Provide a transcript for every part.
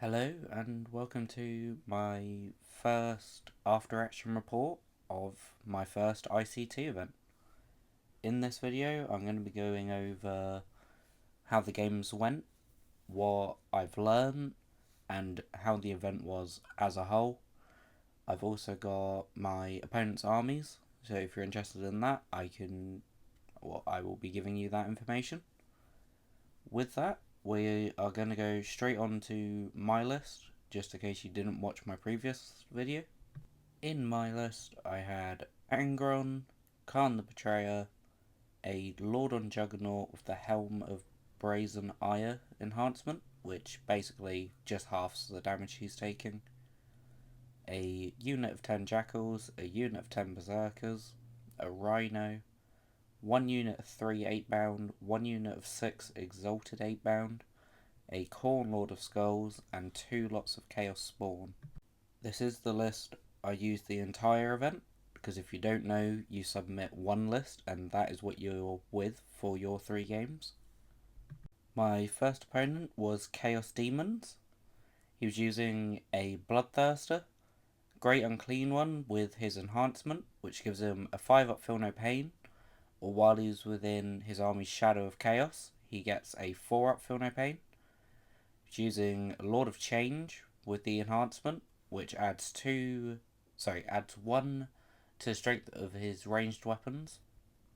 Hello and welcome to my first after action report of my first ICT event. In this video I'm going to be going over how the games went, what I've learned and how the event was as a whole. I've also got my opponent's armies, so if you're interested in that I will be giving you that information. With that, we are going to go straight on to my list, just in case you didn't watch my previous video. In my list, I had Angron, Khan the Betrayer, a Lord on Juggernaut with the Helm of Brazen Ire enhancement, which basically just halves the damage he's taking, a unit of 10 Jackals, a unit of 10 Berserkers, a Rhino, one unit of 3 8-bound, one unit of 6 Exalted 8-bound, a Khorne Lord of Skulls, and 2 lots of Chaos Spawn. This is the list I used the entire event, because if you don't know, you submit one list and that is what you're with for your 3 games. My first opponent was Chaos Demons. He was using a Bloodthirster, Great Unclean One with his enhancement, which gives him a 5-up Feel No Pain, or while he's within his army's Shadow of Chaos, he gets a 4-up Feel No Pain. He's using Lord of Change with the enhancement, which adds 1 to the strength of his ranged weapons,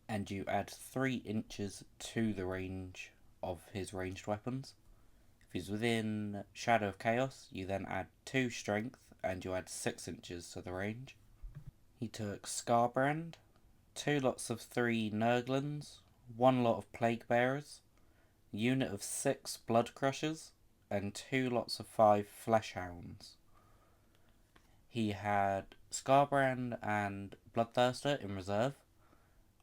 and you add 3 inches to the range of his ranged weapons. If he's within Shadow of Chaos, you then add 2 strength, and you add 6 inches to the range. He took Scarbrand, 2 lots of 3 Nurglings, 1 lot of Plague Bearers, unit of 6 Blood Crushers, and 2 lots of 5 Fleshhounds. He had Scarbrand and Bloodthirster in reserve.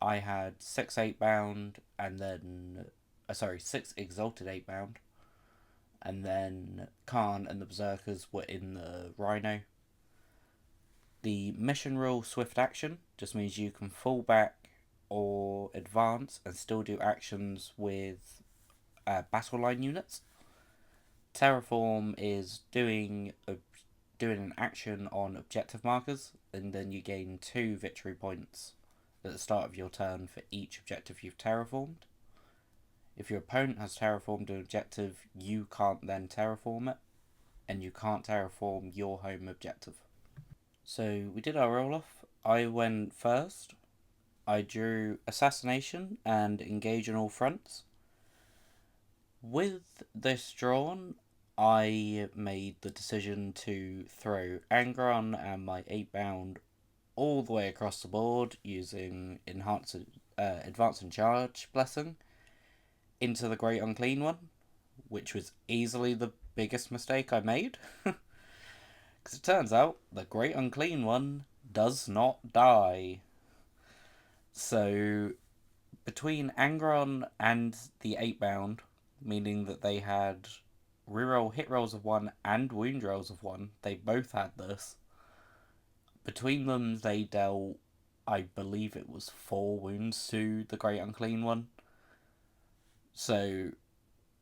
I had 6 8-bound and then 6 Exalted 8-bound, and then Khan and the Berserkers were in the Rhino. The mission rule Swift Action just means you can fall back or advance and still do actions with battle line units. Terraform is doing an action on objective markers, and then you gain 2 victory points at the start of your turn for each objective you've terraformed. If your opponent has terraformed an objective, you can't then terraform it, and you can't terraform your home objective. So we did our roll off. I went first. I drew Assassination and Engage on all fronts. With this drawn, I made the decision to throw Angron and my 8-bound all the way across the board using Advance and Charge Blessing into the Great Unclean One, which was easily the biggest mistake I made. Because it turns out the Great Unclean One does not die. So between Angron and the 8-bound, meaning that they had reroll hit rolls of 1 and wound rolls of 1, they both had this. Between them, they dealt, I believe it was 4 wounds to the Great Unclean One. So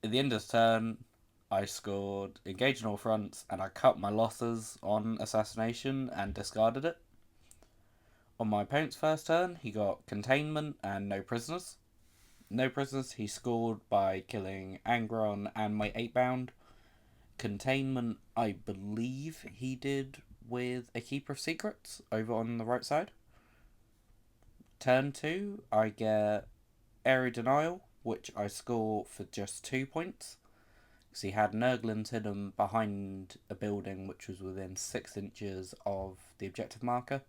at the end of the turn, I scored Engage on all fronts, and I cut my losses on Assassination and discarded it. On my opponent's first turn, he got Containment and no prisoners. No prisoners he scored by killing Angron and my 8-bound. Containment, I believe he did with a Keeper of Secrets over on the right side. Turn 2, I get Area Denial, which I score for just 2 points. Because he had Nurglings hidden behind a building which was within 6 inches of the objective marker.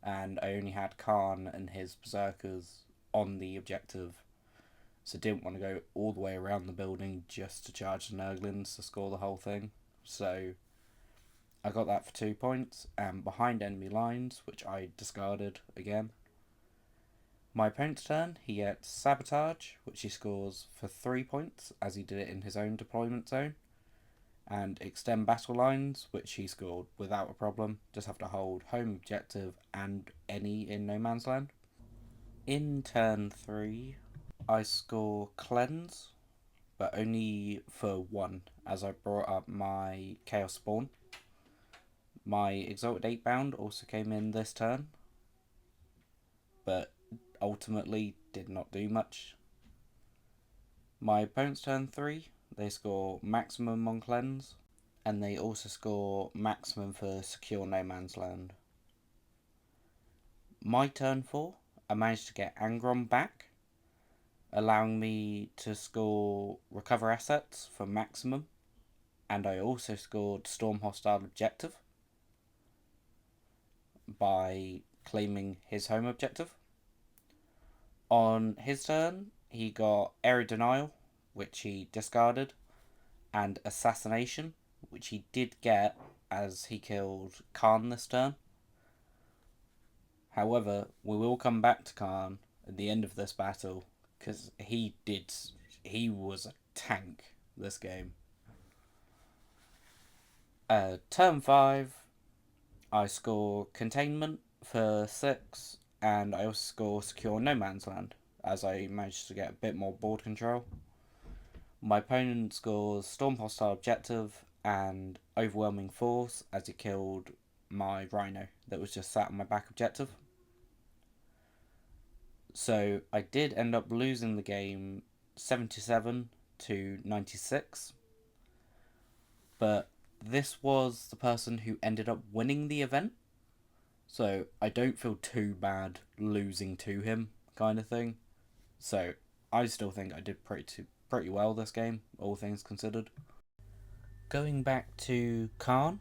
And I only had Khan and his Berserkers on the objective, so didn't want to go all the way around the building just to charge the Nurglings to score the whole thing. So I got that for 2 points, and behind enemy lines, which I discarded again. My opponent's turn, he gets Sabotage, which he scores for 3 points, as he did it in his own deployment zone. And Extend Battle Lines, which he scored without a problem. Just have to hold home objective and any in no man's land. In turn 3, I score Cleanse, but only for one, as I brought up my Chaos Spawn. My Exalted 8-bound also came in this turn, but ultimately did not do much. My opponent's turn 3, they score maximum on Cleanse, and they also score maximum for Secure No Man's Land. My turn 4, I managed to get Angron back, allowing me to score Recover Assets for maximum, and I also scored Storm Hostile Objective by claiming his home objective. On his turn, he got Area Denial, which he discarded, and Assassination, which he did get as he killed Khan this turn. However, we will come back to Khan at the end of this battle, because he was a tank this game. Turn 5, I score Containment for 6, and I also score Secure No Man's Land, as I managed to get a bit more board control. My opponent scores Storm Hostile Objective and Overwhelming Force, as he killed my Rhino that was just sat on my back objective. So I did end up losing the game 77 to 96, but this was the person who ended up winning the event, so I don't feel too bad losing to him, kind of thing. So I still think I did pretty well this game, all things considered. Going back to Khan,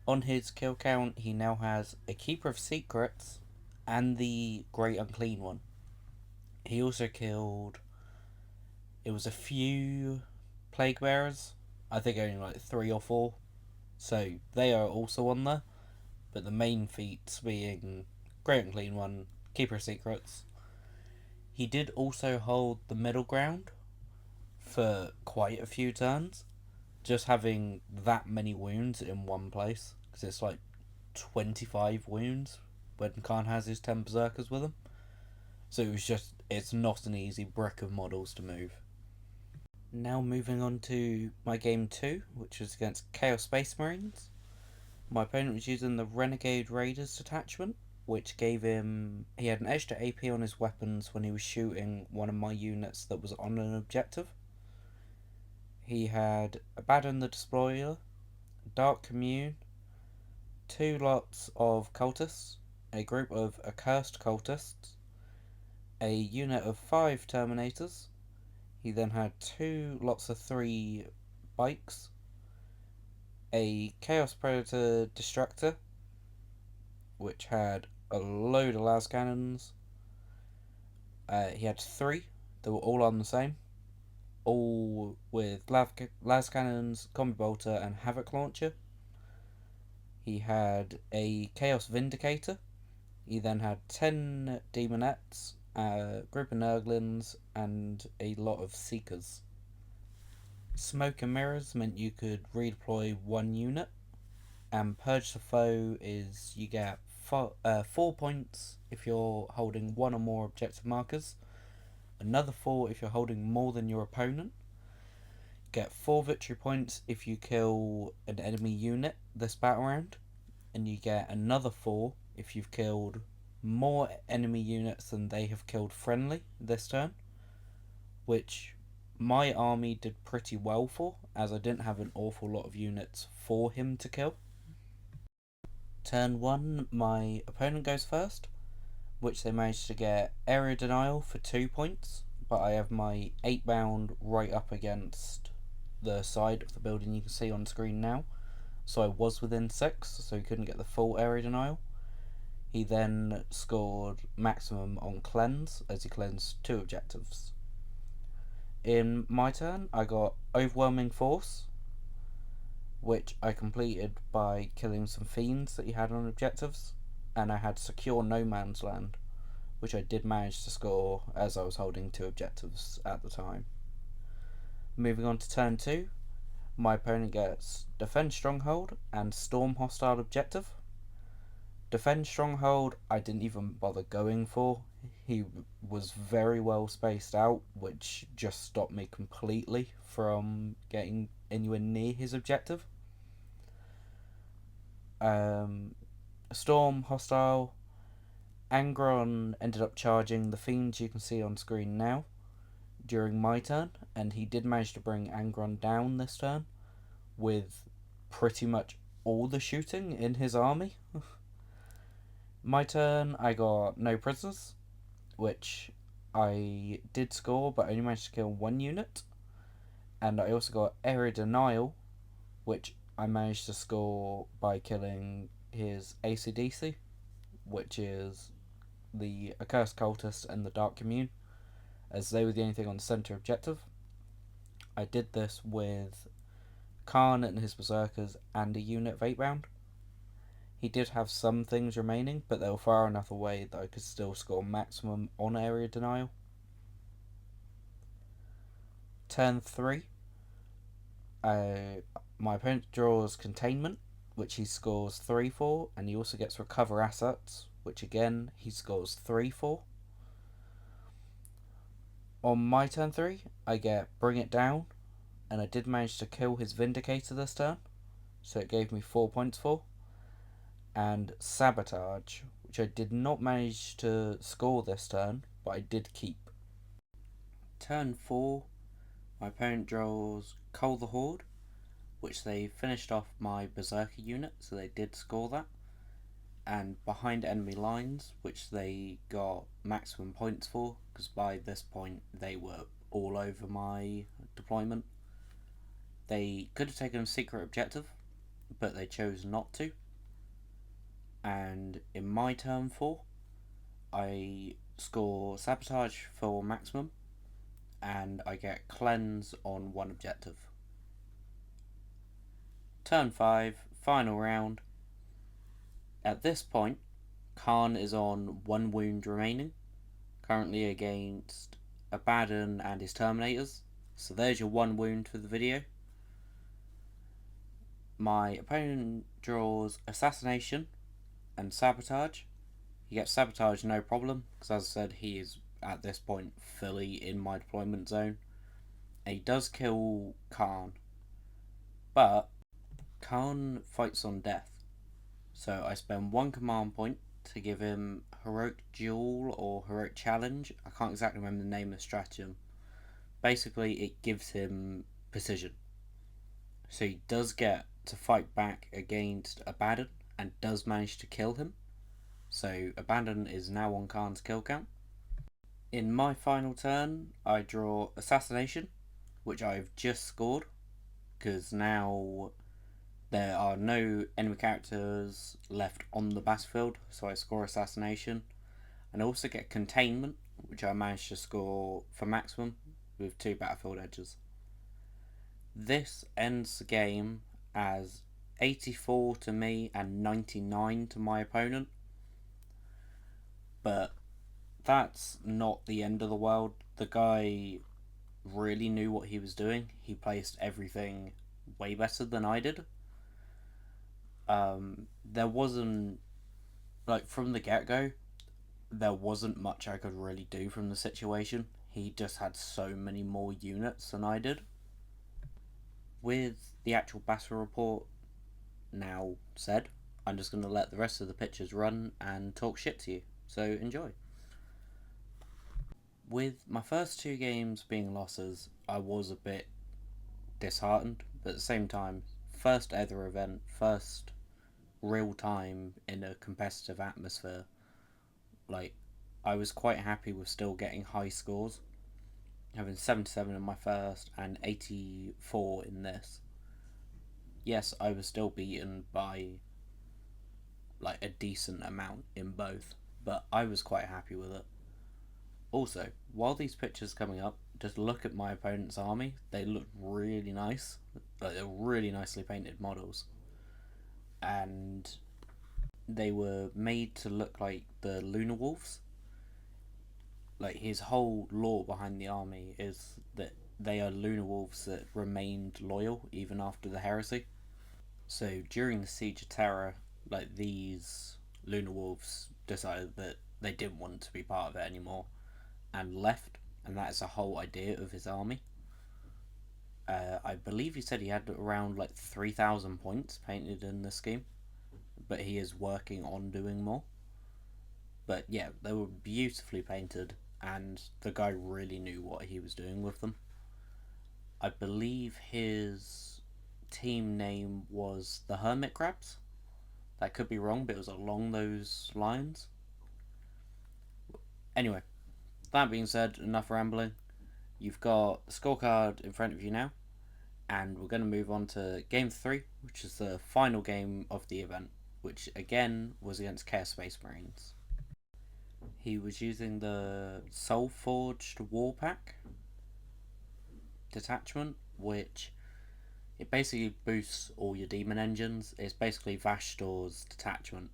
on his kill count he now has a Keeper of Secrets and the Great Unclean One. He also killed, it was a few Plague Bearers, I think only like 3 or 4, so they are also on there, but the main feats being Great Unclean One, Keeper of Secrets. He did also hold the middle ground for quite a few turns, just having that many wounds in one place, because it's like 25 wounds when Khan has his 10 Berserkers with him. So it's not an easy brick of models to move. Now moving on to my game 2, which was against Chaos Space Marines. My opponent was using the Renegade Raiders detachment, which gave him, he had an extra AP on his weapons when he was shooting one of my units that was on an objective. He had Abaddon the Despoiler, Dark Commune, 2 lots of cultists, a group of accursed cultists, a unit of 5 Terminators. He then had 2 lots of 3 bikes, a Chaos Predator Destructor, which had a load of las cannons. He had 3 that were all on the same, all with las cannons, combi bolter, and havoc launcher. He had a Chaos Vindicator. He then had 10 Demonettes, a group of Nurglings, and a lot of Seekers. Smoke and Mirrors meant you could redeploy 1 unit, and Purge the Foe is you get 4 points if you're holding 1 or more objective markers, another 4 if you're holding more than your opponent, get 4 victory points if you kill an enemy unit this battle round, and you get another 4 if you've killed more enemy units than they have killed friendly this turn, which my army did pretty well for, as I didn't have an awful lot of units for him to kill. Turn 1, my opponent goes first, which they managed to get Area Denial for 2 points, but I have my 8-bound right up against the side of the building you can see on screen now, so I was within 6, so he couldn't get the full Area Denial. He then scored maximum on Cleanse, as he cleansed 2 objectives. In my turn, I got Overwhelming Force, which I completed by killing some fiends that he had on objectives, and I had Secure No Man's Land, which I did manage to score as I was holding 2 objectives at the time. Moving on to turn 2, my opponent gets Defend Stronghold and Storm Hostile Objective. Defend Stronghold I didn't even bother going for. He was very well spaced out, which just stopped me completely from getting anywhere near his objective. Storm hostile. Angron ended up charging the fiends you can see on screen now during my turn, and he did manage to bring Angron down this turn with pretty much all the shooting in his army. My turn, I got no prisoners, which I did score but only managed to kill one unit. And I also got area denial, which I managed to score by killing his ACDC, which is the Accursed Cultist and the Dark Commune, as they were the only thing on the centre objective. I did this with Khan and his Berserkers and a unit of 8 round. He did have some things remaining, but they were far enough away that I could still score maximum on area denial. Turn 3, my opponent draws Containment, which he scores 3 for, and he also gets Recover Assets, which again he scores 3 for. On my turn 3, I get Bring It Down, and I did manage to kill his Vindicator this turn, so it gave me 4 points for. And Sabotage, which I did not manage to score this turn, but I did keep. Turn 4, my opponent draws Cull the Horde, which they finished off my Berserker unit, so they did score that. And Behind Enemy Lines, which they got maximum points for, because by this point they were all over my deployment. They could have taken a secret objective, but they chose not to. And in my turn 4, I score Sabotage for maximum, and I get Cleanse on one objective. Turn 5, final round. At this point, Khan is on 1 wound remaining, currently against Abaddon and his Terminators. So there's your 1 wound for the video. My opponent draws Assassination and Sabotage. He gets Sabotage no problem, because as I said, he is at this point fully in my deployment zone. And he does kill Khan, but Khan fights on death. So I spend 1 command point to give him Heroic Duel or Heroic Challenge. I can't exactly remember the name of the stratagem. Basically, it gives him precision. So he does get to fight back against Abaddon and does manage to kill him. So Abaddon is now on Khan's kill count. In my final turn, I draw Assassination, which I've just scored, because now there are no enemy characters left on the battlefield, so I score Assassination. And I also get Containment, which I managed to score for maximum with 2 battlefield edges. This ends the game as 84 to me and 99 to my opponent. But that's not the end of the world. The guy really knew what he was doing. He placed everything way better than I did. There wasn't, like, from the get-go, there wasn't much I could really do from the situation. He just had so many more units than I did. With the actual battle report now said, I'm just going to let the rest of the pictures run and talk shit to you. So enjoy. With my first 2 games being losses, I was a bit disheartened, but at the same time, first ever event, first real time in a competitive atmosphere, like, I was quite happy with still getting high scores, having 77 in my first and 84 in this. Yes, I was still beaten by like a decent amount in both, but I was quite happy with it. Also, while these pictures are coming up, just look at my opponent's army. They look really nice. Like, they're really nicely painted models. And they were made to look like the Lunar Wolves. Like, his whole lore behind the army is that they are Lunar Wolves that remained loyal even after the heresy. So during the Siege of Terror, like, these Lunar Wolves decided that they didn't want to be part of it anymore and left, and that is the whole idea of his army. I believe he said he had around like 3,000 points painted in the scheme, but he is working on doing more. But yeah, they were beautifully painted, and the guy really knew what he was doing with them. I believe his team name was the Hermit Crabs. That could be wrong, but it was along those lines. Anyway, that being said, enough rambling. You've got the scorecard in front of you now, and we're going to move on to game 3, which is the final game of the event, which again was against Chaos Space Marines. He was using the Soul Forged Warpack detachment, which it basically boosts all your demon engines. It's basically Vashtor's detachment.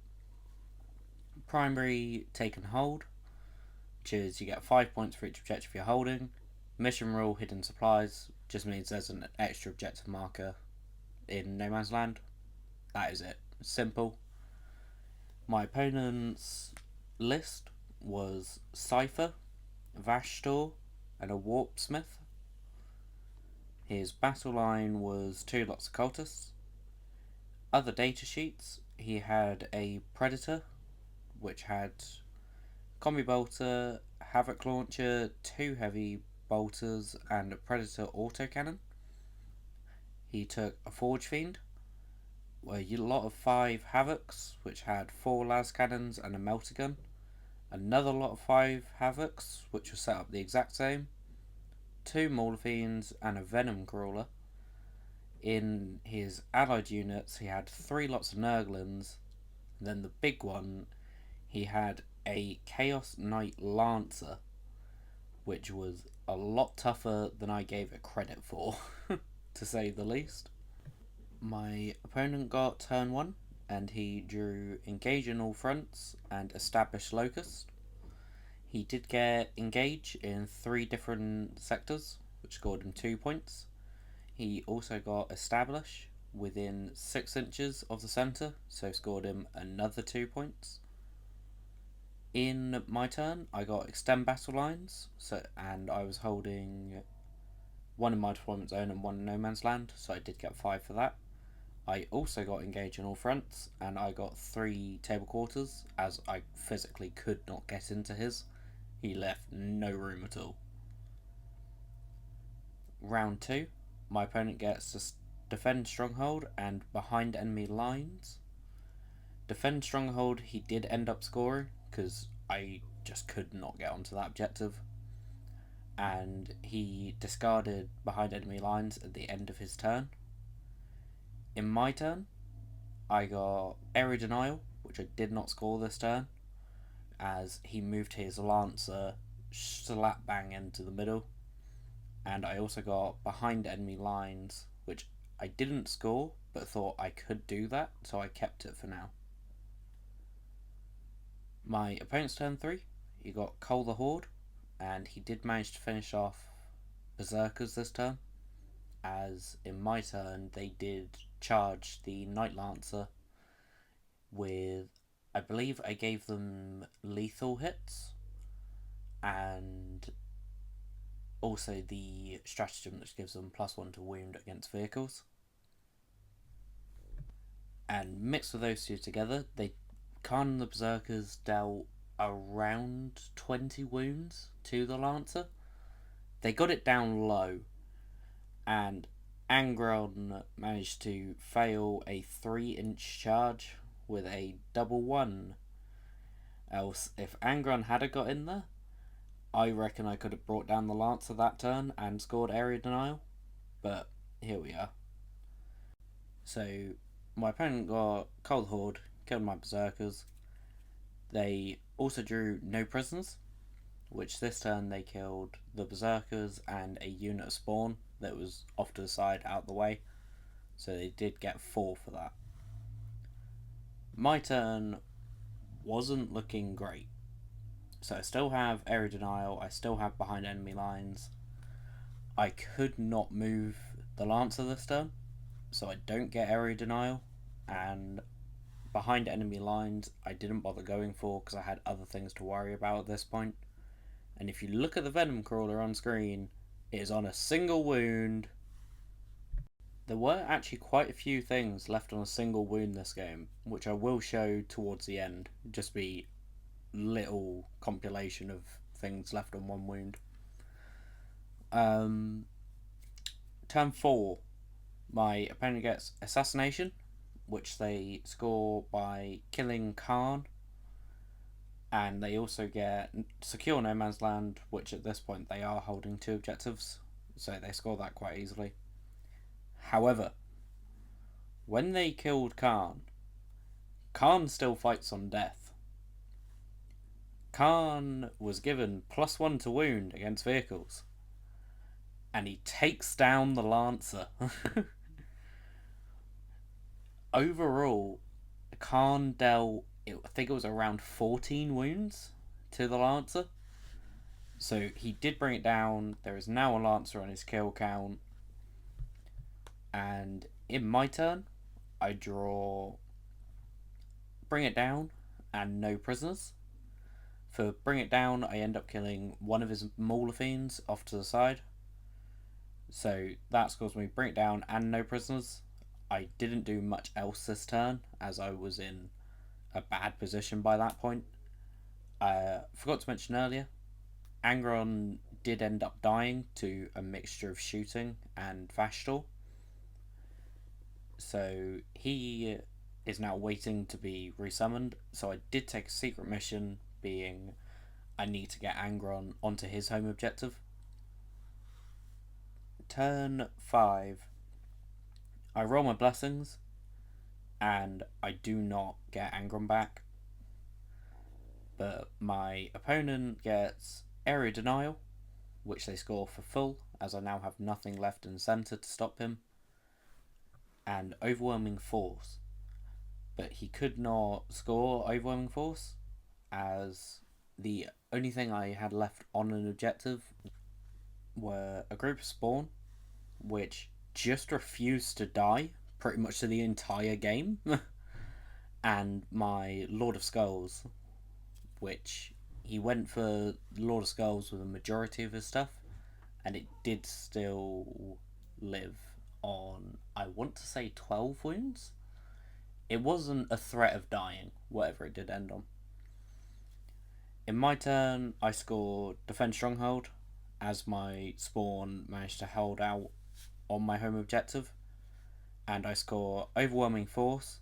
Primary take and hold, which is you get 5 points for each objective you're holding. Mission rule hidden supplies just means there's an extra objective marker in No Man's Land. That is it. Simple. My opponent's list was Cypher, Vashtor, and a Warpsmith. His battle line was 2 lots of cultists. Other data sheets, he had a Predator, which had Combi Bolter, Havoc Launcher, 2 Heavy Bolters, and a Predator autocannon. He took a Forge Fiend, a lot of 5 Havocs, which had 4 las cannons and a melter gun. Another lot of 5 Havocs, which was set up the exact same. 2 Mauler Fiends and a Venom Crawler. In his allied units, he had 3 lots of Nurglings. And then the big one, he had a Chaos Knight Lancer, which was a lot tougher than I gave it credit for, to say the least. My opponent got turn 1, and he drew Engage in all fronts and Establish Locust. He did get Engage in 3 different sectors, which scored him 2 points. He also got Establish within 6 inches of the centre, so scored him another 2 points. In my turn, I got Extend Battle Lines, and I was holding 1 in my deployment zone and 1 in No Man's Land, so I did get 5 for that. I also got Engage in all fronts, and I got 3 table quarters, as I physically could not get into his. He left no room at all. Round 2, my opponent gets to Defend Stronghold and Behind Enemy Lines. Defend Stronghold, he did end up scoring, because I just could not get onto that objective. And he discarded Behind Enemy Lines at the end of his turn. In my turn, I got Area Denial, which I did not score this turn, as he moved his Lancer slap bang into the middle. And I also got Behind Enemy Lines, which I didn't score, but thought I could do that, so I kept it for now. My opponent's turn 3, he got Cull the Horde, and he did manage to finish off Berserkers this turn, as in my turn they did charge the Night Lancer with, I believe I gave them lethal hits, and also the stratagem which gives them +1 to wound against vehicles. And mixed with those two together, Khan and the Berserkers dealt around 20 wounds to the Lancer. They got it down low, and Angron managed to fail a 3-inch charge with a double 1. Else, if Angron had got in there, I reckon I could have brought down the Lancer that turn and scored Area Denial. But here we are. So my opponent got Cold Horde, killed my Berserkers. They also drew no prisoners, which this turn they killed the Berserkers and a unit of Spawn that was off to the side out the way. So they did get 4 for that. My turn wasn't looking great. So I still have Area Denial, I still have Behind Enemy Lines. I could not move the Lancer this turn, so I don't get Area Denial, and behind enemy lines I didn't bother going for because I had other things to worry about at this point. And if you look at the Venom Crawler on screen, it is on a single wound. There were actually quite a few things left on a single wound this game, which I will show towards the end. Just be little compilation of things left on one wound. Turn 4, my opponent gets Assassination, which they score by killing Khan, and they also get Secure No Man's Land, which at this point they are holding 2 objectives, so they score that quite easily. However, when they killed Khan, Khan still fights on death. Khan was given +1 to wound against vehicles, and he takes down the Lancer. Overall, Khan dealt, I think it was around 14 wounds to the Lancer. So he did bring it down. There is now a Lancer on his kill count. And in my turn, I draw Bring It Down and no prisoners. For Bring It Down, I end up killing one of his Mauler Fiends off to the side. So that scores me Bring It Down and no prisoners. I didn't do much else this turn, as I was in a bad position by that point. Forgot to mention earlier, Angron did end up dying to a mixture of shooting and Vashtor. So he is now waiting to be resummoned. So I did take a secret mission, being I need to get Angron onto his home objective. Turn 5, I roll my blessings, and I do not get Angron back. But my opponent gets Area Denial, which they score for full, as I now have nothing left in the centre to stop him, and Overwhelming Force. But he could not score Overwhelming Force, as the only thing I had left on an objective were a group of Spawn, which just refused to die pretty much to the entire game, and my Lord of Skulls, which he went for Lord of Skulls with a majority of his stuff, and it did still live on, I want to say, 12 wounds. It wasn't a threat of dying, whatever it did end on. In my turn, I scored Defend Stronghold, as my Spawn managed to hold out on my home objective, and I score Overwhelming Force,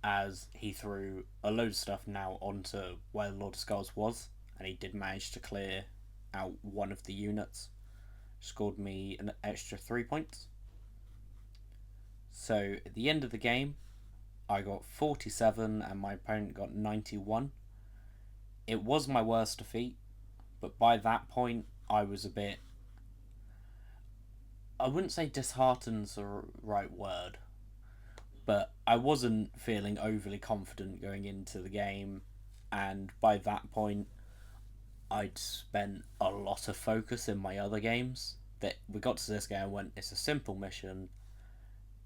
as he threw a load of stuff now onto where Lord of Skulls was, and he did manage to clear out one of the units. Scored me an extra 3 points. So at the end of the game, I got 47 and my opponent got 91. It was my worst defeat, but by that point I was a bit, I wouldn't say disheartened's the right word, but I wasn't feeling overly confident going into the game, and by that point I'd spent a lot of focus in my other games. That we got to this game and went, it's a simple mission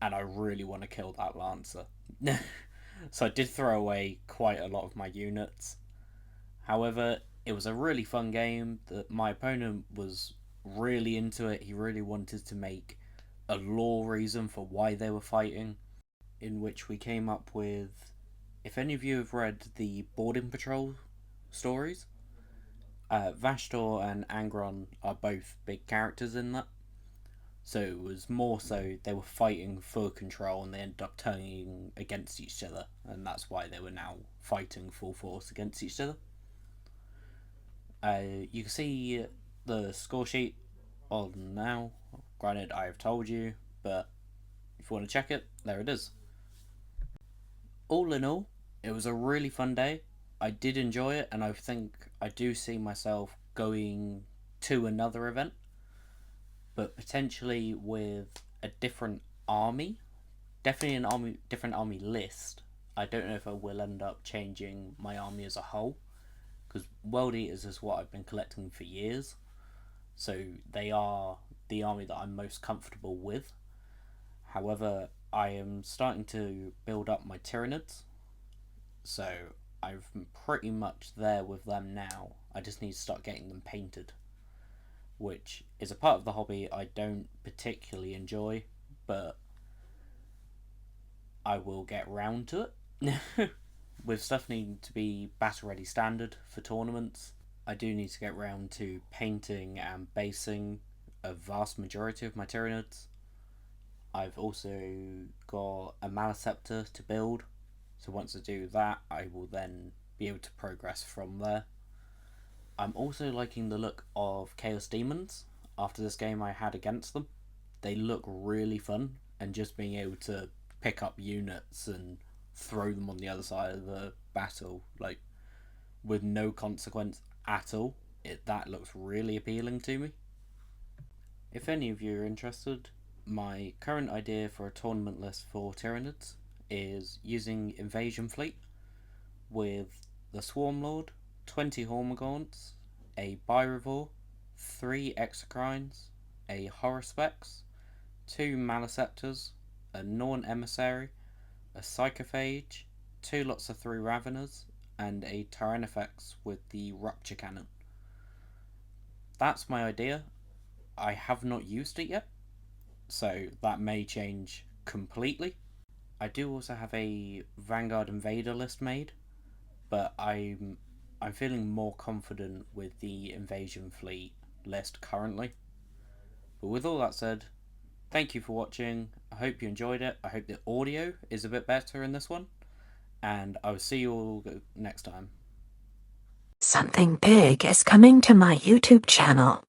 and I really want to kill that Lancer. So I did throw away quite a lot of my units. However, it was a really fun game. That my opponent was really into it. He really wanted to make a lore reason for why they were fighting, in which we came up with, if any of you have read the Boarding Patrol stories, Vashtor and Angron are both big characters in that. So it was more so they were fighting for control and they ended up turning against each other, and that's why they were now fighting full force against each other. You can see the score sheet on now. Granted, I have told you, but if you want to check it, there it is. All in all, it was a really fun day. I did enjoy it, and I think I do see myself going to another event, but potentially with a different army. Definitely an different army list. I don't know if I will end up changing my army as a whole, because World Eaters is what I've been collecting for years, so they are the army that I'm most comfortable with. However, I am starting to build up my Tyranids, So I'm pretty much there with them now. I just need to start getting them painted, which is a part of the hobby I don't particularly enjoy, but I will get round to it. With stuff needing to be battle ready standard for tournaments, I do need to get round to painting and basing a vast majority of my Tyranids. I've also got a Maliceptor to build, so once I do that, I will then be able to progress from there. I'm also liking the look of Chaos Demons after this game I had against them. They look really fun, and just being able to pick up units and throw them on the other side of the battle, like with no consequence at all, that looks really appealing to me. If any of you are interested, my current idea for a tournament list for Tyranids is using Invasion Fleet with the Swarmlord, 20 Hormagaunts, a Byrivore, 3 Exocrines, a Horuspex, 2 Maliceptors, a Norn Emissary, a Psychophage, 2 lots of 3 Raveners, and a Tyrannifex with the Rupture Cannon. That's my idea. I have not used it yet, so that may change completely. I do also have a Vanguard Invader list made, but I'm feeling more confident with the Invasion Fleet list currently. But with all that said, thank you for watching. I hope you enjoyed it. I hope the audio is a bit better in this one, and I will see you all next time. Something big is coming to my YouTube channel.